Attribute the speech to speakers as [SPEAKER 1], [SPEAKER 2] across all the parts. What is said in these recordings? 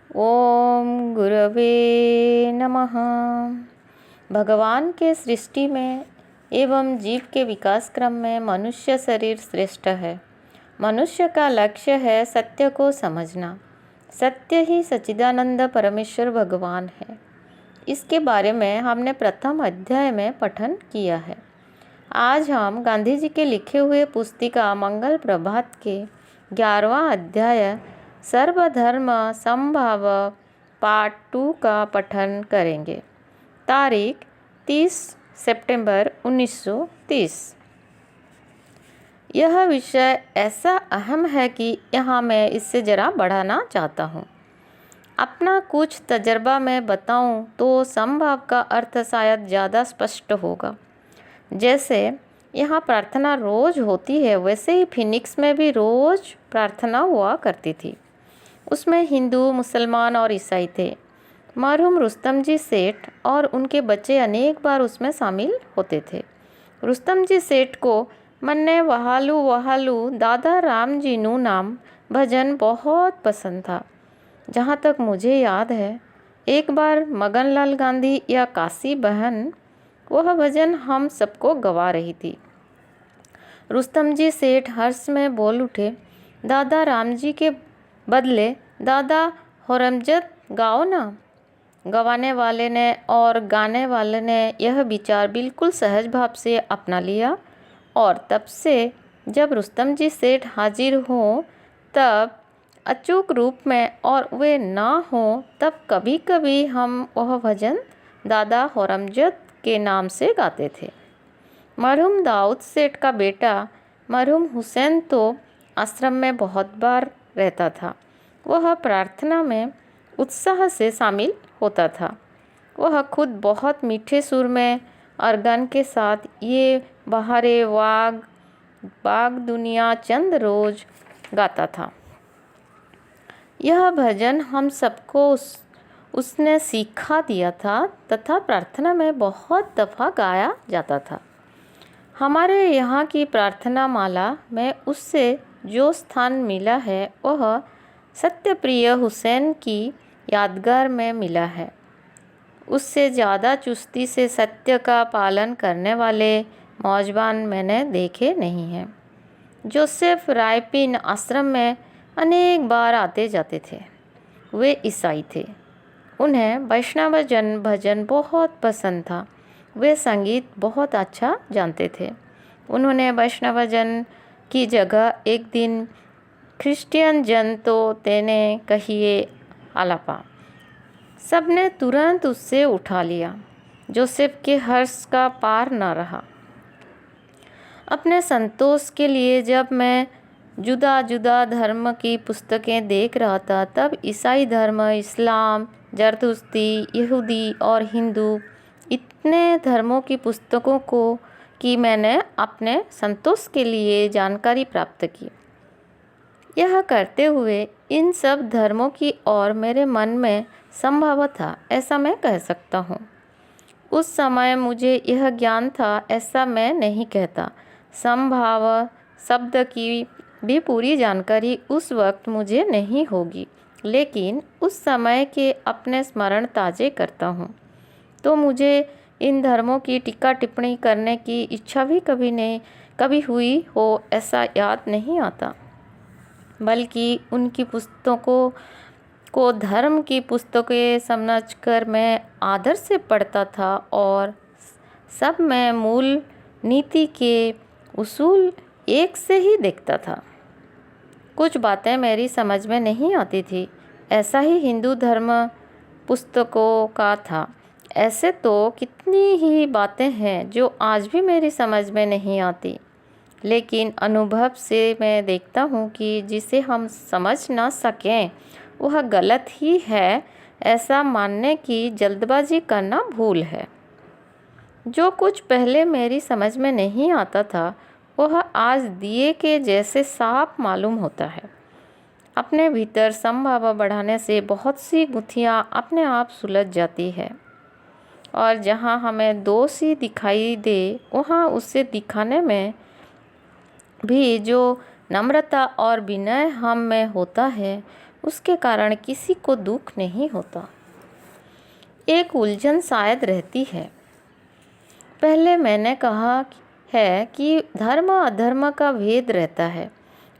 [SPEAKER 1] ओम गुरवे नमः। भगवान के सृष्टि में एवं जीव के विकास क्रम में मनुष्य शरीर श्रेष्ठ है। मनुष्य का लक्ष्य है सत्य को समझना। सत्य ही सच्चिदानंद परमेश्वर भगवान है। इसके बारे में हमने प्रथम अध्याय में पठन किया है। आज हम गांधी जी के लिखे हुए पुस्तिका मंगल प्रभात के 11वां अध्याय सर्वधर्म समभाव पार्ट 2 का पठन करेंगे। तारीख 30 सितंबर 1930। यह विषय ऐसा अहम है कि यहाँ मैं इससे ज़रा बढ़ाना चाहता हूँ। अपना कुछ तजर्बा मैं बताऊँ तो समभाव का अर्थ शायद ज़्यादा स्पष्ट होगा। जैसे यहाँ प्रार्थना रोज़ होती है, वैसे ही फिनिक्स में भी रोज़ प्रार्थना हुआ करती थी। उसमें हिंदू, मुसलमान और ईसाई थे। मरहूम रुस्तम जी सेठ और उनके बच्चे अनेक बार उसमें शामिल होते थे। रुस्तम जी सेठ को मन्ने वहालू वहालू दादा राम जी नू नाम भजन बहुत पसंद था। जहाँ तक मुझे याद है, एक बार मगनलाल गांधी या काशी बहन वह भजन हम सबको गवा रही थी। रुस्तम जी सेठ हर्ष में बोल उठे, दादा राम जी के बदले दादा औरंगजेब गाओ ना। गवाने वाले ने और गाने वाले ने यह विचार बिल्कुल सहज भाव से अपना लिया और तब से जब रुस्तम जी सेठ हाजिर हों तब अचूक रूप में और वे ना हों तब कभी कभी हम वह भजन दादा औरंगजेब के नाम से गाते थे। मरहूम दाऊद सेठ का बेटा मरहूम हुसैन तो आश्रम में बहुत बार रहता था। वह प्रार्थना में उत्साह से शामिल होता था। वह खुद बहुत मीठे सुर में अर्गन के साथ ये बहारे वाग बाग दुनिया चंद रोज गाता था। यह भजन हम सबको उसने सीखा दिया था तथा प्रार्थना में बहुत दफ़ा गाया जाता था। हमारे यहाँ की प्रार्थना माला में उससे जो स्थान मिला है वह सत्यप्रिय हुसैन की यादगार में मिला है। उससे ज़्यादा चुस्ती से सत्य का पालन करने वाले मौजवान मैंने देखे नहीं हैं। जोसेफ रायपिन आश्रम में अनेक बार आते जाते थे। वे ईसाई थे। उन्हें वैष्णव भजन बहुत पसंद था। वे संगीत बहुत अच्छा जानते थे। उन्होंने वैष्णव जन की जगह एक दिन क्रिश्चियन जन तो तेने कहिए आलापा। सबने तुरंत उससे उठा लिया। जोसेफ के हर्ष का पार न रहा। अपने संतोष के लिए जब मैं जुदा जुदा धर्म की पुस्तकें देख रहा था तब ईसाई धर्म, इस्लाम, जरदुश्ती, यहूदी और हिंदू इतने धर्मों की पुस्तकों को कि मैंने अपने संतोष के लिए जानकारी प्राप्त की। यह करते हुए इन सब धर्मों की ओर मेरे मन में संभाव था, ऐसा मैं कह सकता हूँ। उस समय मुझे यह ज्ञान था, ऐसा मैं नहीं कहता। संभाव शब्द की भी पूरी जानकारी उस वक्त मुझे नहीं होगी, लेकिन उस समय के अपने स्मरण ताज़े करता हूँ तो मुझे इन धर्मों की टीका टिप्पणी करने की इच्छा भी कभी हुई हो ऐसा याद नहीं आता, बल्कि उनकी पुस्तकों को धर्म की पुस्तकें समझकर मैं आदर से पढ़ता था और सब में मूल नीति के उसूल एक से ही देखता था। कुछ बातें मेरी समझ में नहीं आती थी। ऐसा ही हिंदू धर्म पुस्तकों का था। ऐसे तो कितनी ही बातें हैं जो आज भी मेरी समझ में नहीं आती, लेकिन अनुभव से मैं देखता हूँ कि जिसे हम समझ ना सकें वह गलत ही है, ऐसा मानने की जल्दबाजी करना भूल है। जो कुछ पहले मेरी समझ में नहीं आता था वह आज दिए के जैसे साफ मालूम होता है। अपने भीतर संभाव बढ़ाने से बहुत सी गुत्थियाँ अपने आप सुलझ जाती है और जहाँ हमें दोष ही दिखाई दे वहाँ उसे दिखाने में भी जो नम्रता और विनय हम में होता है उसके कारण किसी को दुख नहीं होता। एक उलझन शायद रहती है। पहले मैंने कहा है कि धर्म अधर्म का भेद रहता है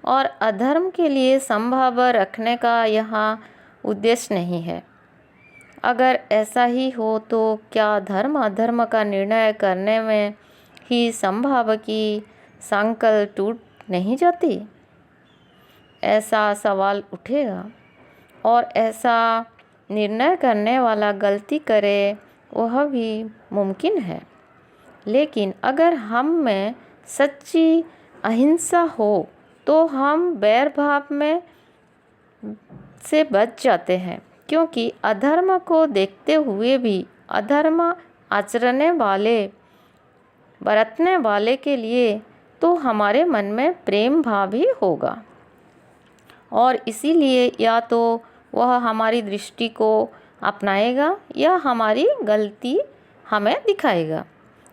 [SPEAKER 1] और अधर्म के लिए संभावना रखने का यहाँ उद्देश्य नहीं है। अगर ऐसा ही हो तो क्या धर्म अधर्म का निर्णय करने में ही संभावना की सांकल टूट नहीं जाती? ऐसा सवाल उठेगा और ऐसा निर्णय करने वाला गलती करे वह भी मुमकिन है। लेकिन अगर हम में सच्ची अहिंसा हो तो हम बैर भाव में से बच जाते हैं, क्योंकि अधर्म को देखते हुए भी अधर्म आचरने वाले बरतने वाले के लिए तो हमारे मन में प्रेम भाव ही होगा और इसीलिए या तो वह हमारी दृष्टि को अपनाएगा या हमारी गलती हमें दिखाएगा,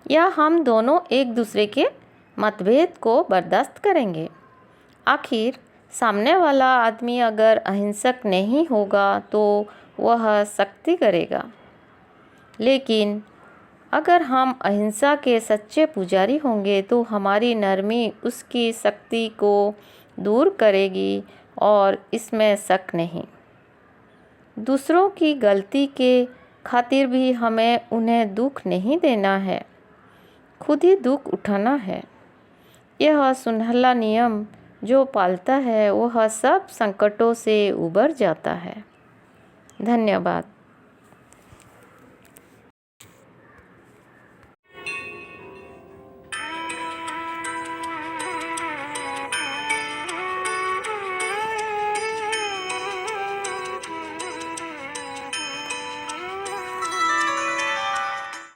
[SPEAKER 1] या हम दोनों एक दूसरे के मतभेद को बर्दाश्त करेंगे। आखिर सामने वाला आदमी अगर अहिंसक नहीं होगा तो वह सख्ती करेगा, लेकिन अगर हम अहिंसा के सच्चे पुजारी होंगे तो हमारी नरमी उसकी सख्ती को दूर करेगी और इसमें शक नहीं। दूसरों की गलती के खातिर भी हमें उन्हें दुख नहीं देना है, खुद ही दुख उठाना है। यह सुनहला नियम जो पालता है वह सब संकटों से उबर जाता है। धन्यवाद।